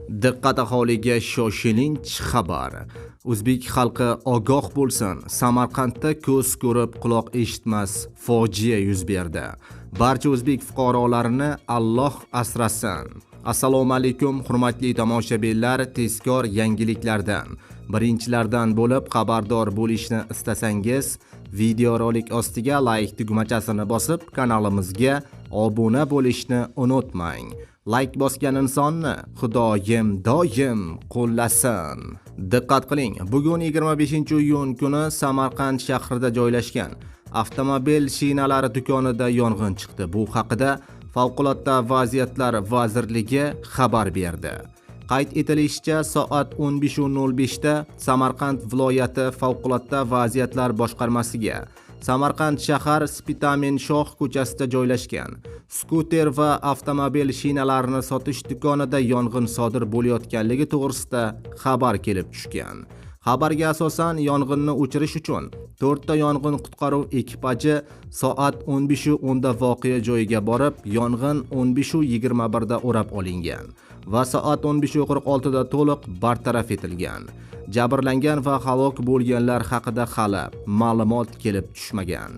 Diqqat aholiga shoshilinch xabar. O'zbek xalqi ogoh bo'lsin. Samarqandda ko'z ko'rib, quloq eshitmas fojia yuz berdi. Barcha o'zbek fuqarolarini Alloh asrasin. Assalomu alaykum, hurmatli tomoshabinlar, tezkor yangiliklardan birinchilardan bo'lib xabardor bo'lishni istasangiz, videorolik ostiga like tugmachasini bosib, kanalimizga obuna bo'lishni unutmang. Like bosgan insonni Xudoyim doim qo'llasin. Diqqat qiling, bugun 25-iyun kuni Samarqand shahrida joylashgan avtomobil shinalari do'konida yong'in chiqdi. Bu haqida Favqulodda vaziyatlar vazirligi xabar berdi. Qayd etilishicha, soat 15:05 da Samarqand viloyati Favqulodda vaziyatlar boshqarmasiga Samarqand shahar Spitamin Shoh ko'chasida joylashgan skuter va avtomobil shinalarini sotish do'konida yong'in sodir bo'layotganligi to'g'risida xabar kelib tushgan. Xabarga asosan yong'inni o'chirish uchun 4 ta yong'in qutqaruv ekipaji soat 15:10 da voqea joyiga borib, yong'in 15:21 da o'rab olingan va soat 15:46 da to'liq bartaraf etilgan. Jabrlangan va halok bo'lganlar haqida hali ma'lumot kelib tushmagan.